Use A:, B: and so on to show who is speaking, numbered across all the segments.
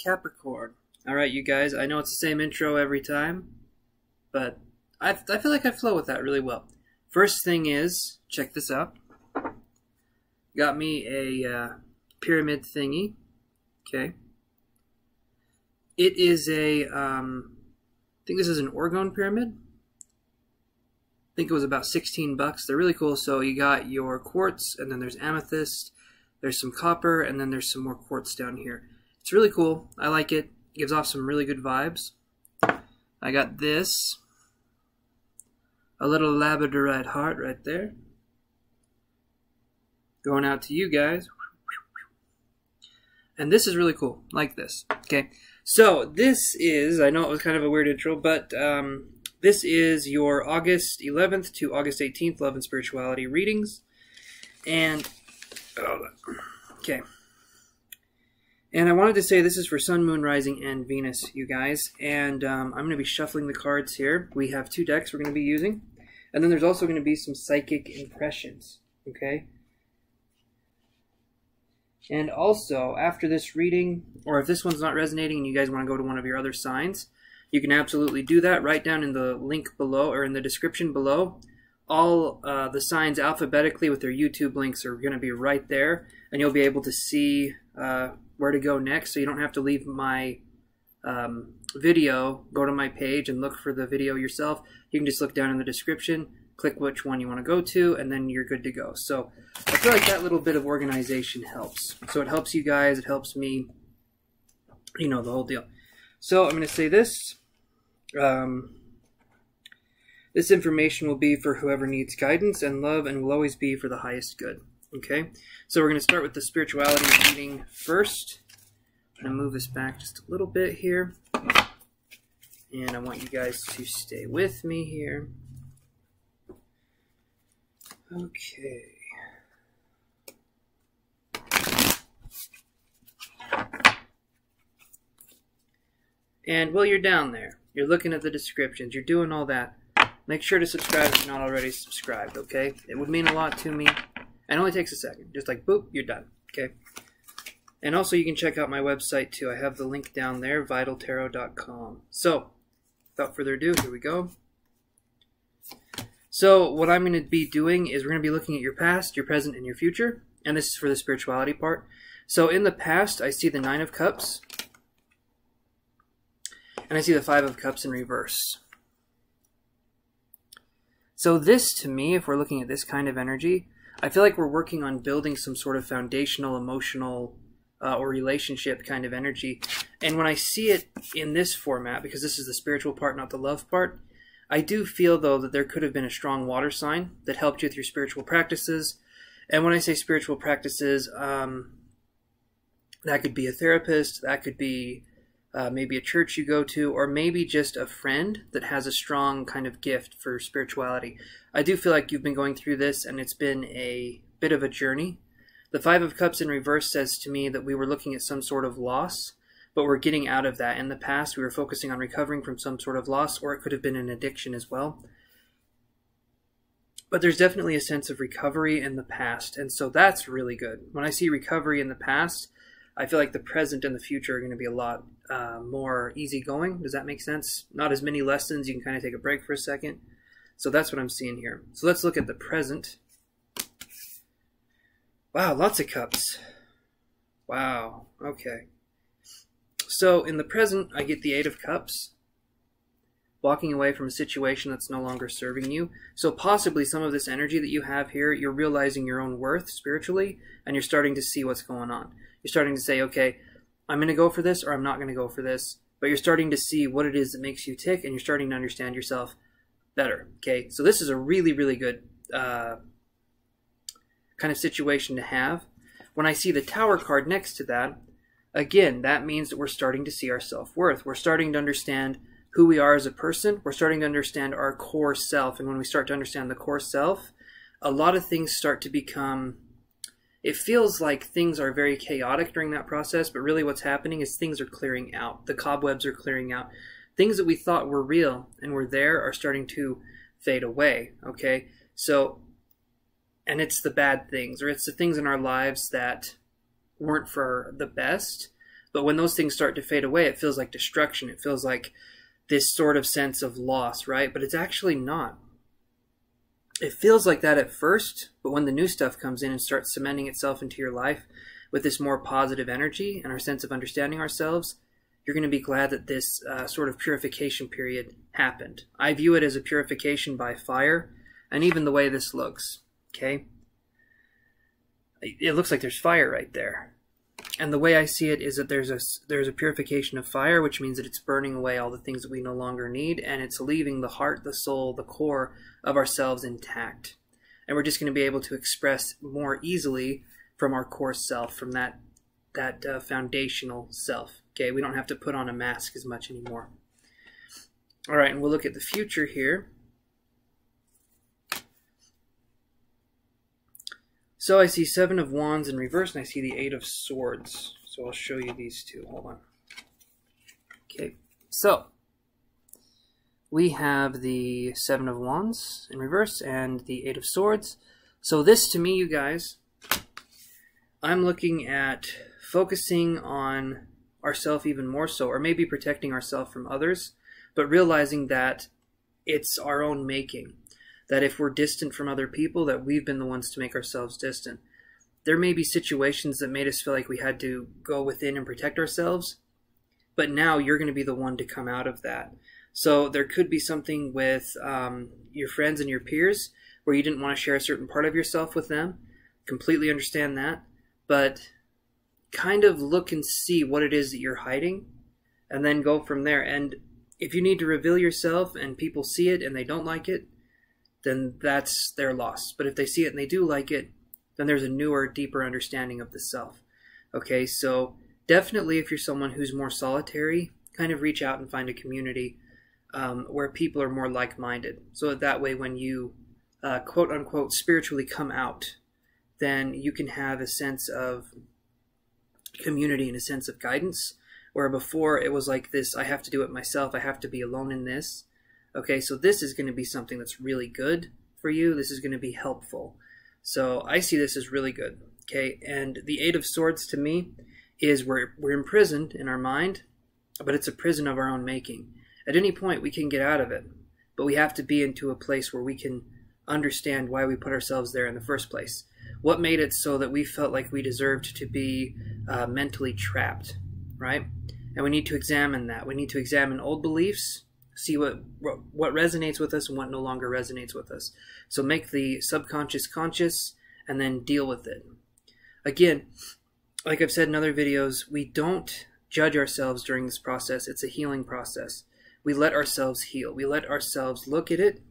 A: Capricorn. Alright, you guys, I know it's the same intro every time, but I feel like I flow with that really well. First thing is, check this out. Got me a pyramid thingy. Okay. It is a, I think this is an orgone pyramid. I think it was about 16 bucks. They're really cool. So you got your quartz, and then there's amethyst, there's some copper, and then there's some more quartz down here. It's really cool. I like it. It gives off some really good vibes. I got this. A little labradorite heart right there. Going out to you guys. And this is really cool. Like this. Okay. So this is, I know it was kind of a weird intro, but this is your August 11th to August 18th Love and Spirituality readings. And, okay. And I wanted to say this is for Sun, Moon, Rising, and Venus, you guys. And I'm going to be shuffling the cards here. We have two decks we're going to be using. And then there's also going to be some psychic impressions, okay? And also, after this reading, or if this one's not resonating and you guys want to go to one of your other signs, you can absolutely do that. Right down in the link below, or in the description below, all the signs alphabetically with their YouTube links are going to be right there. And you'll be able to see where to go next, so you don't have to leave my video, go to my page and look for the video yourself. You can just look down in the description, click which one you want to go to, and then you're good to go. So I feel like that little bit of organization helps. So it helps you guys, it helps me, you know, the whole deal. So I'm going to say this. This information will be for whoever needs guidance and love, and will always be for the highest good. Okay, so we're going to start with the spirituality reading first. I'm going to move this back just a little bit here. And I want you guys to stay with me here. Okay. And while you're down there, you're looking at the descriptions, you're doing all that, make sure to subscribe if you're not already subscribed, okay? It would mean a lot to me. It only takes a second. Just like, boop, you're done, okay? And also you can check out my website too. I have the link down there, vitaltarot.com. So, without further ado, here we go. So, what I'm going to be doing is we're going to be looking at your past, your present, and your future. And this is for the spirituality part. So, in the past, I see the 9 of Cups. And I see the 5 of Cups in reverse. So this, to me, if we're looking at this kind of energy, I feel like we're working on building some sort of foundational, emotional, or relationship kind of energy. And when I see it in this format, because this is the spiritual part, not the love part, I do feel, though, that there could have been a strong water sign that helped you with your spiritual practices. And when I say spiritual practices, that could be a therapist, that could be maybe a church you go to, or maybe just a friend that has a strong kind of gift for spirituality. I do feel like you've been going through this, and it's been a bit of a journey. The 5 of Cups in reverse says to me that we were looking at some sort of loss, but we're getting out of that. In the past, we were focusing on recovering from some sort of loss, or it could have been an addiction as well. But there's definitely a sense of recovery in the past, and so that's really good. When I see recovery in the past, I feel like the present and the future are going to be a lot more easygoing. Does that make sense? Not as many lessons. You can kind of take a break for a second. So that's what I'm seeing here. So let's look at the present. Wow, lots of cups. Wow, okay. So in the present, I get the 8 of Cups. Walking away from a situation that's no longer serving you. So possibly some of this energy that you have here, you're realizing your own worth spiritually, and you're starting to see what's going on. You're starting to say, okay, I'm going to go for this, or I'm not going to go for this. But you're starting to see what it is that makes you tick, and you're starting to understand yourself better. Okay, so this is a really, really good kind of situation to have. When I see the Tower card next to that, again, that means that we're starting to see our self-worth. We're starting to understand who we are as a person. We're starting to understand our core self. And when we start to understand the core self, a lot of things start to become... It feels like things are very chaotic during that process, but really what's happening is things are clearing out. The cobwebs are clearing out. Things that we thought were real and were there are starting to fade away, okay? So, and it's the bad things, or it's the things in our lives that weren't for the best, But when those things start to fade away, it feels like destruction. It feels like this sort of sense of loss, right? But it's actually not. It feels like that at first, but when the new stuff comes in and starts cementing itself into your life with this more positive energy and our sense of understanding ourselves, you're going to be glad that this sort of purification period happened. I view it as a purification by fire, and even the way this looks, okay? It looks like there's fire right there. And the way I see it is that there's a purification of fire, which means that it's burning away all the things that we no longer need, and it's leaving the heart, the soul, the core of ourselves intact. And we're just going to be able to express more easily from our core self, from that foundational self. Okay, we don't have to put on a mask as much anymore. All right, and we'll look at the future here. So I see 7 of Wands in reverse, and I see the 8 of Swords. So I'll show you these two. Hold on. Okay, so we have the 7 of Wands in reverse and the 8 of Swords. So this, to me, you guys, I'm looking at focusing on ourselves even more so, or maybe protecting ourselves from others, but realizing that it's our own making. That if we're distant from other people, that we've been the ones to make ourselves distant. There may be situations that made us feel like we had to go within and protect ourselves, but now you're going to be the one to come out of that. So there could be something with your friends and your peers where you didn't want to share a certain part of yourself with them. Completely understand that, but kind of look and see what it is that you're hiding and then go from there. And if you need to reveal yourself and people see it and they don't like it, then that's their loss. But if they see it and they do like it, then there's a newer, deeper understanding of the self. Okay, so definitely if you're someone who's more solitary, kind of reach out and find a community where people are more like-minded. So that way when you, quote-unquote, spiritually come out, then you can have a sense of community and a sense of guidance, where before it was like this, I have to do it myself, I have to be alone in this. Okay, so this is going to be something that's really good for you. This is going to be helpful. So I see this as really good. Okay, and the 8 of Swords to me is we're imprisoned in our mind, but it's a prison of our own making. At any point we can get out of it, but we have to be into a place where we can understand why we put ourselves there in the first place. What made it so that we felt like we deserved to be mentally trapped, right? And we need to examine that. We need to examine old beliefs, see what resonates with us and what no longer resonates with us. So make the subconscious conscious and then deal with it. Again, like I've said in other videos, we don't judge ourselves during this process. It's a healing process. We let ourselves heal. We let ourselves look at it,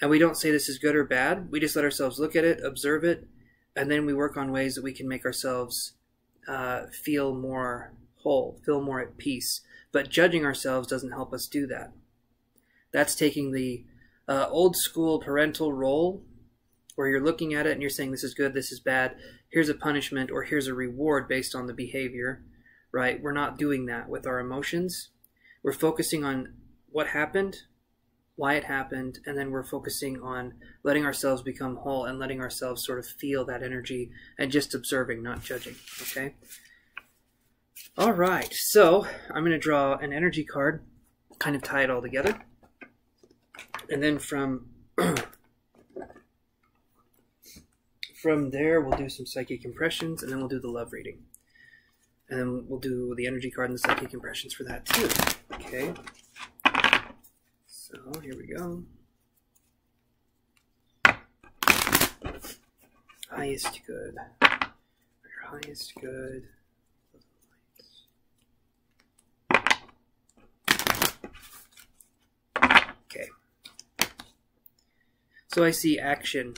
A: and we don't say this is good or bad. We just let ourselves look at it, observe it, and then we work on ways that we can make ourselves feel more whole, feel more at peace. But judging ourselves doesn't help us do that. That's taking the old school parental role where you're looking at it and you're saying this is good, this is bad, here's a punishment or here's a reward based on the behavior, right? We're not doing that with our emotions. We're focusing on what happened, why it happened, and then we're focusing on letting ourselves become whole and letting ourselves sort of feel that energy and just observing, not judging, okay? All right, so I'm going to draw an energy card, kind of tie it all together. And then from there, we'll do some psychic impressions, and then we'll do the love reading. And then we'll do the energy card and the psychic impressions for that too. Okay. So here we go. Highest good. Your highest good. Okay. So I see action.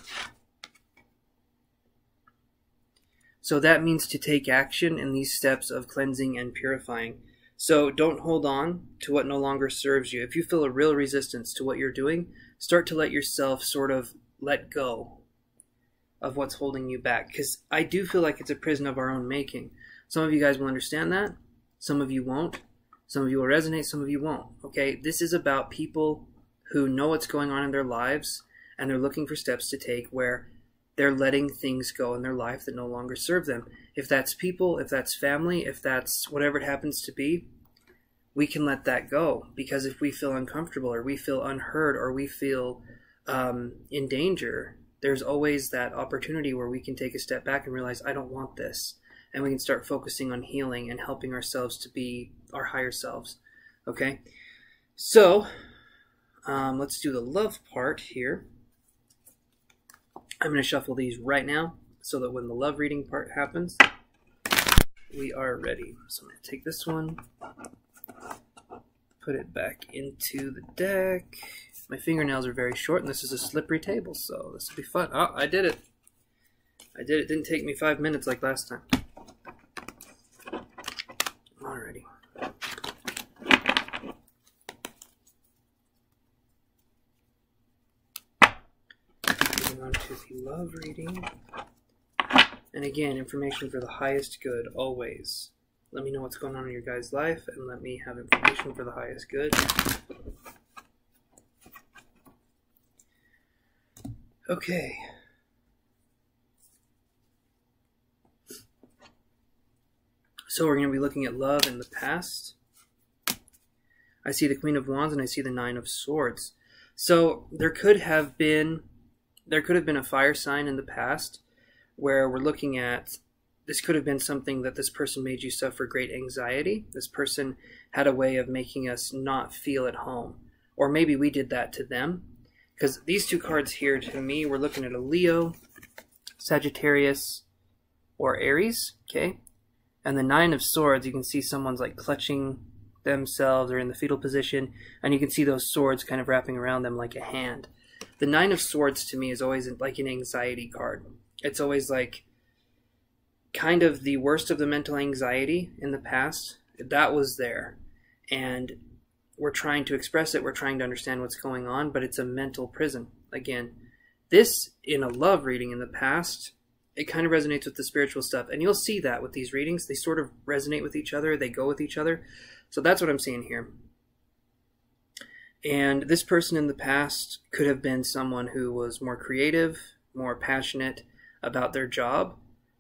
A: So that means to take action in these steps of cleansing and purifying. So don't hold on to what no longer serves you. If you feel a real resistance to what you're doing, start to let yourself sort of let go of what's holding you back. Because I do feel like it's a prison of our own making. Some of you guys will understand that. Some of you won't. Some of you will resonate. Some of you won't. Okay, this is about people who know what's going on in their lives and they're looking for steps to take where they're letting things go in their life that no longer serve them. If that's people, if that's family, if that's whatever it happens to be, we can let that go. Because if we feel uncomfortable or we feel unheard or we feel in danger, there's always that opportunity where we can take a step back and realize, I don't want this. And we can start focusing on healing and helping ourselves to be our higher selves. Okay? So, let's do the love part here. I'm going to shuffle these right now so that when the love reading part happens, we are ready. So I'm going to take this one, put it back into the deck. My fingernails are very short, and this is a slippery table, so this will be fun. Oh, I did it. I did it. It didn't take me 5 minutes like last time. Alrighty. Moving on to the love reading. And again, information for the highest good, always. Let me know what's going on in your guys' life, and let me have information for the highest good. Okay. So we're going to be looking at love in the past. I see the Queen of Wands and I see the Nine of Swords. So there could have been a fire sign in the past where we're looking at, this could have been something that this person made you suffer great anxiety. This person had a way of making us not feel at home. Or maybe we did that to them. Because these two cards here, to me, we're looking at a Leo, Sagittarius, or Aries, okay? And the Nine of Swords, you can see someone's like clutching themselves or in the fetal position, and you can see those swords kind of wrapping around them like a hand. The Nine of Swords, to me, is always like an anxiety card. It's always like kind of the worst of the mental anxiety in the past. That was there. And we're trying to express it, we're trying to understand what's going on, but it's a mental prison. Again, this in a love reading in the past, it kind of resonates with the spiritual stuff. And you'll see that with these readings. They sort of resonate with each other, they go with each other. So that's what I'm seeing here. And this person in the past could have been someone who was more creative, more passionate about their job.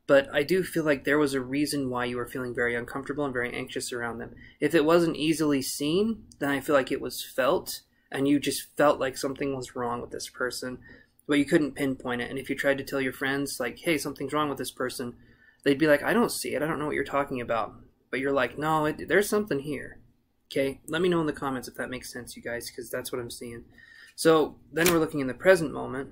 A: But I do feel like there was a reason why you were feeling very uncomfortable and very anxious around them. If it wasn't easily seen, then I feel like it was felt, and you just felt like something was wrong with this person, but you couldn't pinpoint it. And if you tried to tell your friends, like, hey, something's wrong with this person, they'd be like, I don't see it, I don't know what you're talking about. But you're like, no, there's something here. Okay, let me know in the comments if that makes sense, you guys, because that's what I'm seeing. So then we're looking in the present moment.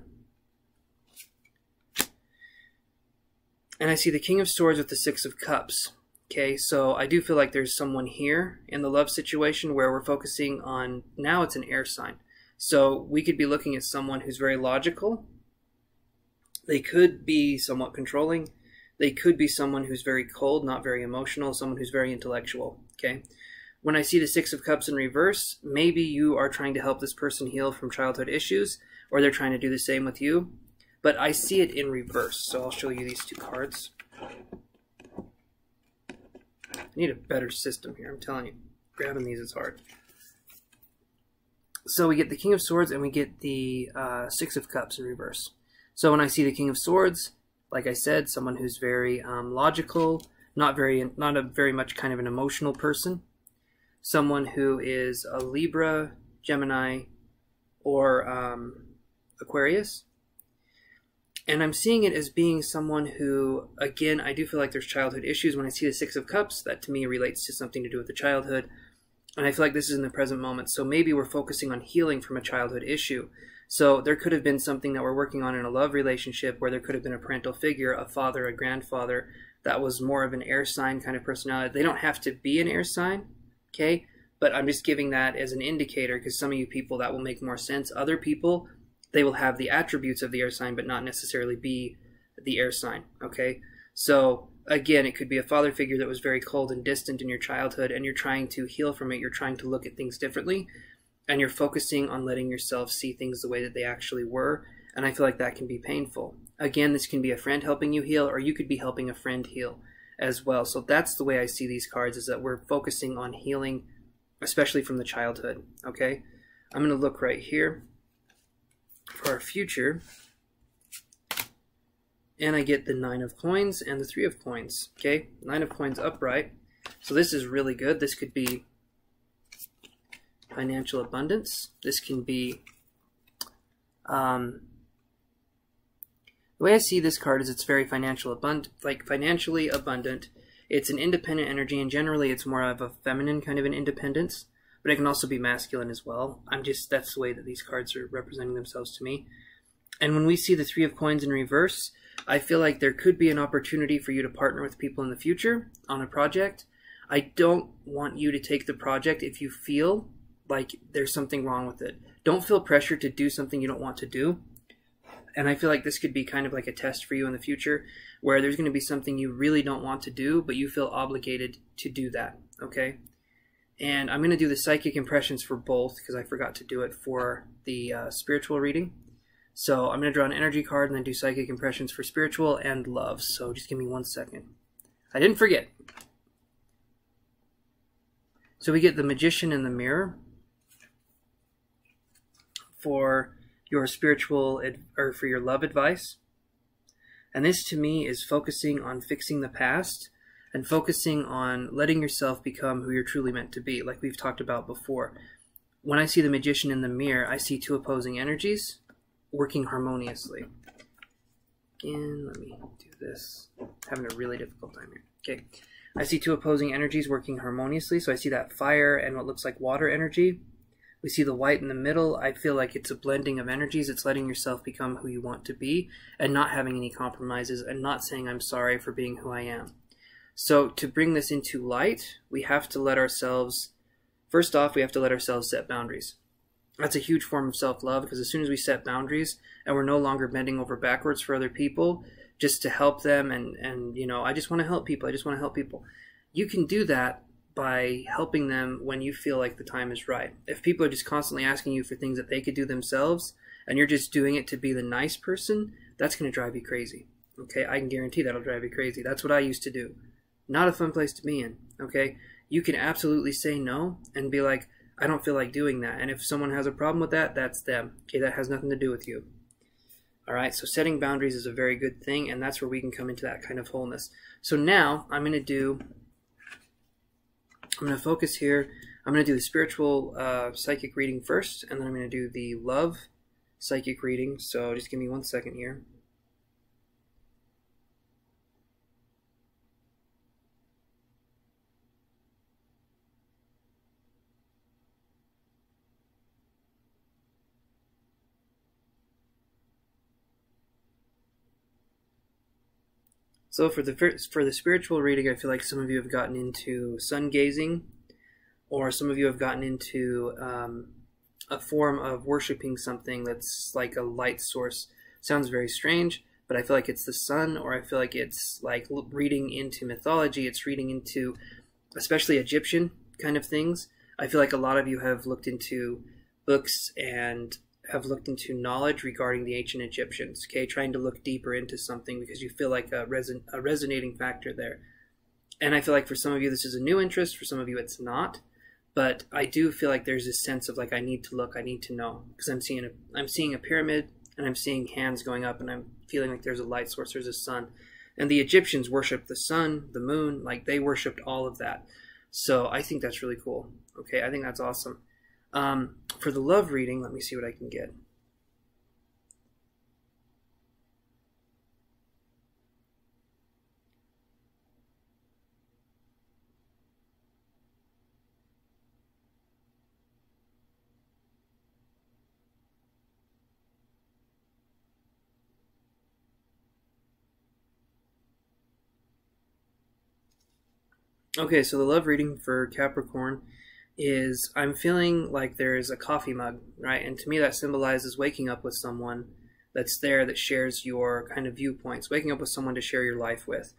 A: And I see the King of Swords with the Six of Cups. Okay, so I do feel like there's someone here in the love situation where we're focusing on, now it's an air sign. So we could be looking at someone who's very logical. They could be somewhat controlling. They could be someone who's very cold, not very emotional, someone who's very intellectual. Okay, when I see the Six of Cups in reverse, maybe you are trying to help this person heal from childhood issues, or they're trying to do the same with you. But I see it in reverse, so I'll show you these two cards. I need a better system here, I'm telling you. Grabbing these is hard. So we get the King of Swords and we get the Six of Cups in reverse. So when I see the King of Swords, like I said, someone who's very logical, not a very much kind of an emotional person. Someone who is a Libra, Gemini, or Aquarius. And I'm seeing it as being someone who, again, I do feel like there's childhood issues. When I see the Six of Cups, that to me relates to something to do with the childhood. And I feel like this is in the present moment. So maybe we're focusing on healing from a childhood issue. So there could have been something that we're working on in a love relationship where there could have been a parental figure, a father, a grandfather, that was more of an air sign kind of personality. They don't have to be an air sign, okay? But I'm just giving that as an indicator because some of you people, that will make more sense. Other people, they will have the attributes of the air sign, but not necessarily be the air sign, okay? So, again, it could be a father figure that was very cold and distant in your childhood, and you're trying to heal from it. You're trying to look at things differently, and you're focusing on letting yourself see things the way that they actually were, and I feel like that can be painful. Again, this can be a friend helping you heal, or you could be helping a friend heal as well. So that's the way I see these cards, is that we're focusing on healing, especially from the childhood, okay? I'm going to look right here for our future, and I get the 9 of coins and the 3 of coins. Okay, 9 of coins upright. So this is really good. This could be financial abundance. This can be, the way I see this card is it's very financially abundant. It's an independent energy, and generally it's more of a feminine kind of an independence, but it can also be masculine as well. That's the way that these cards are representing themselves to me. And when we see the 3 of coins in reverse, I feel like there could be an opportunity for you to partner with people in the future on a project. I don't want you to take the project if you feel like there's something wrong with it. Don't feel pressure to do something you don't want to do. And I feel like this could be kind of like a test for you in the future, where there's going to be something you really don't want to do, but you feel obligated to do that, okay? And I'm going to do the psychic impressions for both because I forgot to do it for the spiritual reading. So I'm going to draw an energy card and then do psychic impressions for spiritual and love. So just give me 1 second. I didn't forget. So we get the Magician in the Mirror for your spiritual or for your love advice. And this to me is focusing on fixing the past and focusing on letting yourself become who you're truly meant to be, like we've talked about before. When I see the Magician in the mirror, I see 2 opposing energies working harmoniously. Again, let me do this. Having a really difficult time here. Okay. I see 2 opposing energies working harmoniously. So I see that fire and what looks like water energy. We see the white in the middle. I feel like it's a blending of energies. It's letting yourself become who you want to be and not having any compromises and not saying I'm sorry for being who I am. So to bring this into light, we have to let ourselves, first off, we have to let ourselves set boundaries. That's a huge form of self-love, because as soon as we set boundaries and we're no longer bending over backwards for other people just to help them and you know, I just want to help people, I just want to help people. You can do that by helping them when you feel like the time is right. If people are just constantly asking you for things that they could do themselves and you're just doing it to be the nice person, that's going to drive you crazy. Okay, I can guarantee that'll drive you crazy. That's what I used to do. Not a fun place to be in. Okay, you can absolutely say no and be like, I don't feel like doing that. And if someone has a problem with that, that's them. Okay, that has nothing to do with you. All right, so setting boundaries is a very good thing, and that's where we can come into that kind of wholeness. So now I'm going to focus here. I'm going to do the spiritual psychic reading first, and then I'm going to do the love psychic reading. So just give me 1 second here. So for the spiritual reading, I feel like some of you have gotten into sun gazing, or some of you have gotten into a form of worshiping something that's like a light source. Sounds very strange, but I feel like it's the sun, or I feel like it's like reading into mythology. It's reading into especially Egyptian kind of things. I feel like a lot of you have looked into books and have looked into knowledge regarding the ancient Egyptians, okay, trying to look deeper into something because you feel like a resonating factor there. And I feel like for some of you this is a new interest, for some of you it's not, but I do feel like there's this sense of like I need to look, I need to know, because I'm seeing a pyramid and I'm seeing hands going up and I'm feeling like there's a light source, there's a sun. And the Egyptians worshipped the sun, the moon, like they worshipped all of that. So I think that's really cool. Okay, I think that's awesome. For the love reading, let me see what I can get. Okay, so the love reading for Capricorn is I'm feeling like there's a coffee mug, right? And to me that symbolizes waking up with someone that's there that shares your kind of viewpoints, waking up with someone to share your life with.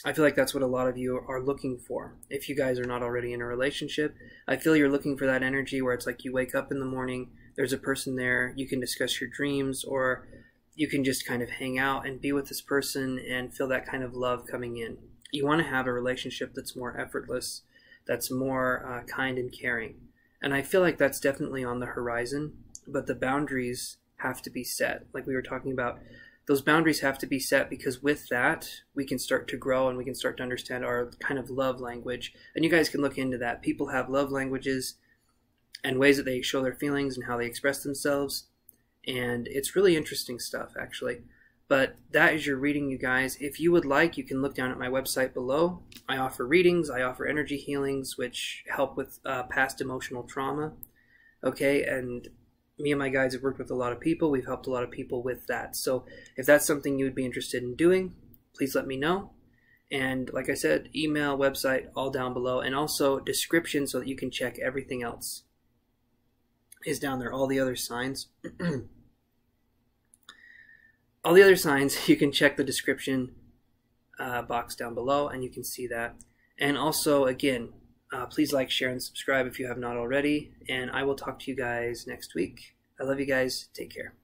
A: I feel like that's what a lot of you are looking for. If you guys are not already in a relationship, I feel you're looking for that energy where it's like you wake up in the morning, there's a person there, you can discuss your dreams, or you can just kind of hang out and be with this person and feel that kind of love coming in. You want to have a relationship that's more effortless, that's more kind and caring. And I feel like that's definitely on the horizon, but the boundaries have to be set. Like we were talking about, those boundaries have to be set, because with that we can start to grow and we can start to understand our kind of love language. And you guys can look into that. People have love languages and ways that they show their feelings and how they express themselves, and it's really interesting stuff, actually. But that is your reading, you guys. If you would like, you can look down at my website below. I offer readings, I offer energy healings, which help with past emotional trauma. Okay, and me and my guides have worked with a lot of people. We've helped a lot of people with that. So if that's something you would be interested in doing, please let me know. And like I said, email, website, all down below. And also description, so that you can check everything else is down there. All the other signs. All the other signs, you can check the description box down below, and you can see that. And also, again, please like, share, and subscribe if you have not already. And I will talk to you guys next week. I love you guys. Take care.